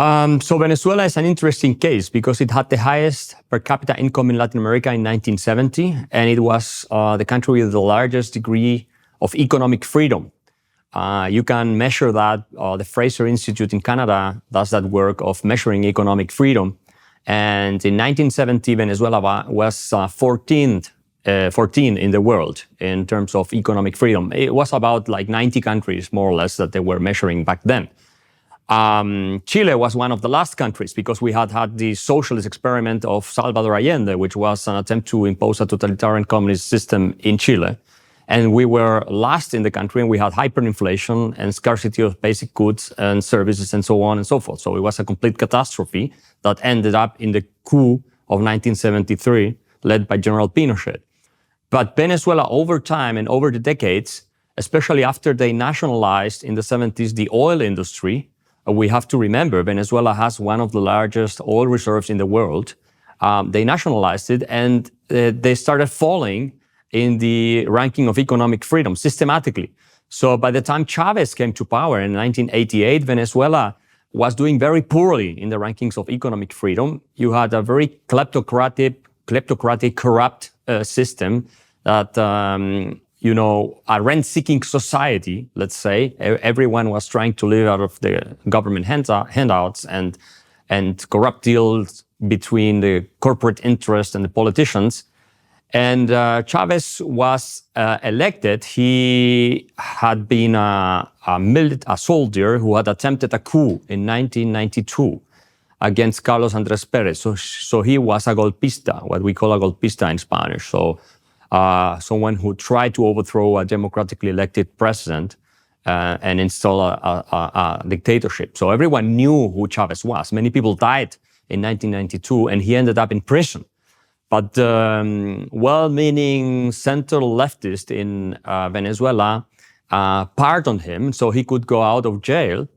So Venezuela is an interesting case because it had the highest per capita income in Latin America in 1970, and it was the country with the largest degree of economic freedom. You can measure that. The Fraser Institute in Canada does that work of measuring economic freedom. And in 1970, Venezuela was 14 in the world in terms of economic freedom. It was about like 90 countries, more or less, that they were measuring back then. Chile was one of the last countries because we had the socialist experiment of Salvador Allende, which was an attempt to impose a totalitarian communist system in Chile. And we were last in the country, and we had hyperinflation and scarcity of basic goods and services and so on and so forth. So it was a complete catastrophe that ended up in the coup of 1973, led by General Pinochet. But Venezuela, over time and over the decades, especially after they nationalized in the 70s the oil industry, we have to remember Venezuela has one of the largest oil reserves in the world. They nationalized it, and they started falling in the ranking of economic freedom systematically. So by the time Chávez came to power in 1988, Venezuela was doing very poorly in the rankings of economic freedom. You had a very kleptocratic, corrupt system that, a rent-seeking society, let's say. Everyone was trying to live out of the government handouts and corrupt deals between the corporate interest and the politicians. And Chávez was elected. He had been a soldier who had attempted a coup in 1992 against Carlos Andrés Pérez. So he was a golpista, what we call a golpista in Spanish. So someone who tried to overthrow a democratically elected president and install a dictatorship. So everyone knew who Chávez was. Many people died in 1992, and he ended up in prison. But well-meaning central leftist in Venezuela pardoned him so he could go out of jail.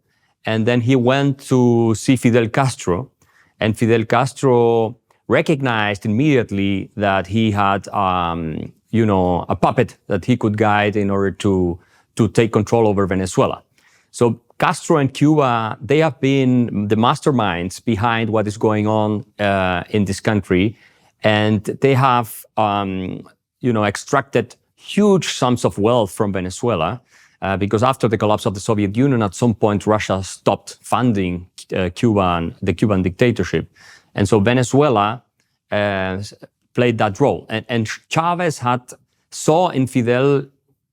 And then he went to see Fidel Castro. And Fidel Castro recognized immediately that he had, a puppet that he could guide in order to take control over Venezuela. So Castro and Cuba, they have been the masterminds behind what is going on in this country. And they have, extracted huge sums of wealth from Venezuela because after the collapse of the Soviet Union, at some point, Russia stopped funding Cuba and the Cuban dictatorship. And so Venezuela played that role. And Chávez saw in Fidel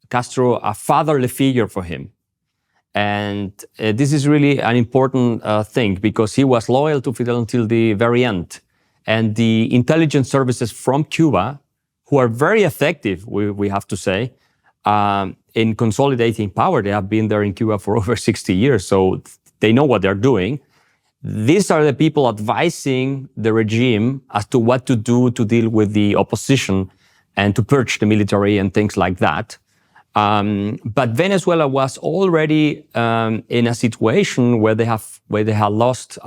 Castro a fatherly figure for him. And this is really an important thing because he was loyal to Fidel until the very end. And the intelligence services from Cuba, who are very effective, we have to say, in consolidating power. They have been there in Cuba for over 60 years, so they know what they're doing. These are the people advising the regime as to what to do to deal with the opposition and to purge the military and things like that. But Venezuela was already in a situation where they had lost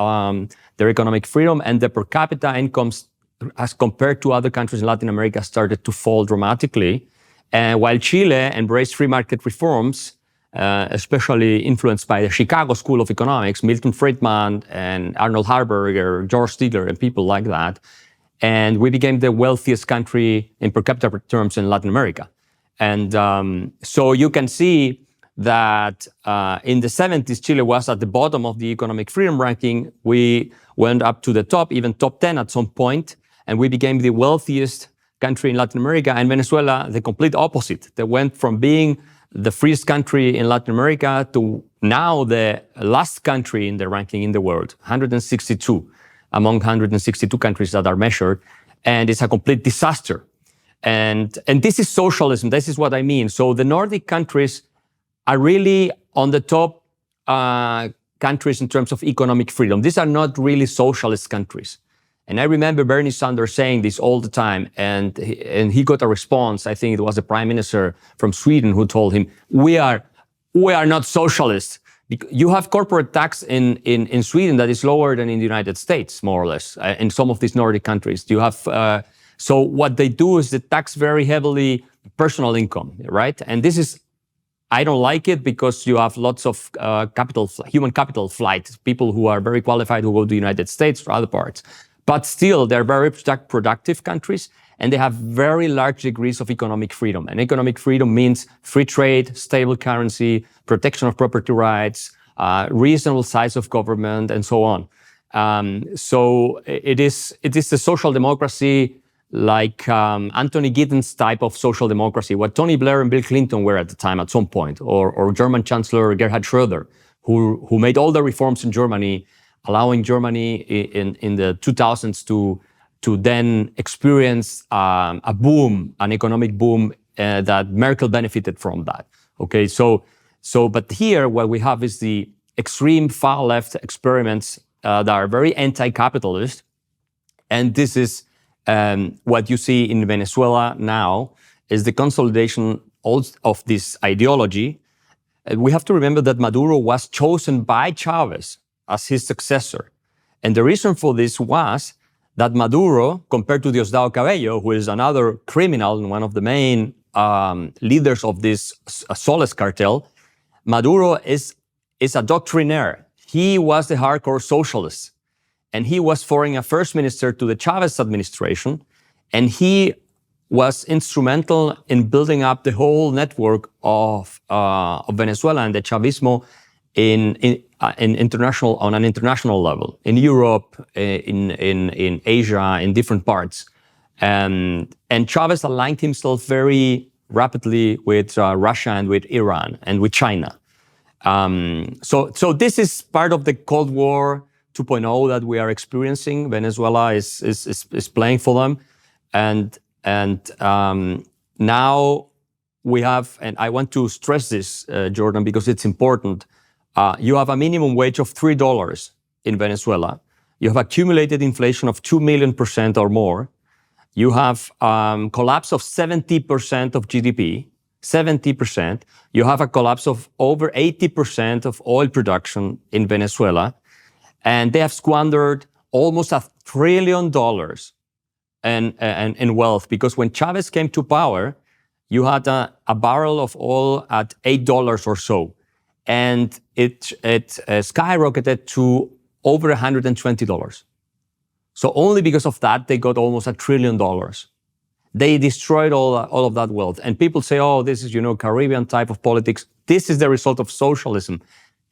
their economic freedom, and the per capita incomes, as compared to other countries in Latin America, started to fall dramatically. And while Chile embraced free market reforms, especially influenced by the Chicago School of Economics, Milton Friedman and Arnold Harberger, George Stigler, and people like that, and we became the wealthiest country in per capita terms in Latin America. And so you can see that in the 70s, Chile was at the bottom of the economic freedom ranking. We went up to the top, even top 10 at some point, and we became the wealthiest country in Latin America. And Venezuela, the complete opposite. They went from being the freest country in Latin America to now the last country in the ranking in the world, 162 among 162 countries that are measured. And it's a complete disaster. And this is socialism. This is what I mean. So the Nordic countries are really on the top countries in terms of economic freedom. These are not really socialist countries. And I remember Bernie Sanders saying this all the time. And he got a response. I think it was the prime minister from Sweden who told him, we are not socialists. You have corporate tax in Sweden that is lower than in the United States, more or less, in some of these Nordic countries. You have... So what they do is they tax very heavily personal income, right? And this is I don't like it because you have lots of human capital flight, people who are very qualified who go to the United States or other parts. But still, they're very productive countries, and they have very large degrees of economic freedom. And economic freedom means free trade, stable currency, protection of property rights, reasonable size of government, and so on. So it is a social democracy like Anthony Giddens type of social democracy, what Tony Blair and Bill Clinton were at the time at some point, or German Chancellor Gerhard Schröder, who made all the reforms in Germany, allowing Germany in the 2000s to then experience a boom, an economic boom that Merkel benefited from that. Okay, but here what we have is the extreme far left experiments that are very anti-capitalist, and this is what you see in Venezuela now is the consolidation of this ideology. We have to remember that Maduro was chosen by Chávez as his successor. And the reason for this was that Maduro, compared to Diosdado Cabello, who is another criminal and one of the main leaders of this Soles cartel, Maduro is a doctrinaire. He was the hardcore socialist. And he was foreign affairs minister to the Chávez administration. And he was instrumental in building up the whole network of Venezuela and the Chavismo on an international level, in Europe, in Asia, in different parts. And Chávez aligned himself very rapidly with Russia and with Iran and with China. So this is part of the Cold War 2.0 that we are experiencing. Venezuela is playing for them, and now we have, and I want to stress this, Jordan, because it's important. You have a minimum wage of $3 in Venezuela. You have accumulated inflation of 2 million% or more. You have collapse of 70% of GDP, 70%. You have a collapse of over 80% of oil production in Venezuela. And they have squandered almost $1 trillion in wealth, because when Chávez came to power, you had a barrel of oil at $8 or so, and it skyrocketed to over $120. So only because of that, they got almost $1 trillion. They destroyed all of that wealth. And people say, oh, this is, Caribbean type of politics. This is the result of socialism.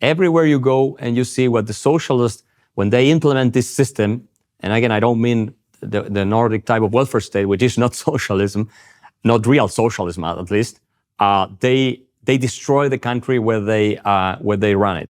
Everywhere you go and you see what the socialists, when they implement this system, and again, I don't mean the Nordic type of welfare state, which is not socialism, not real socialism at least, they destroy the country where they run it.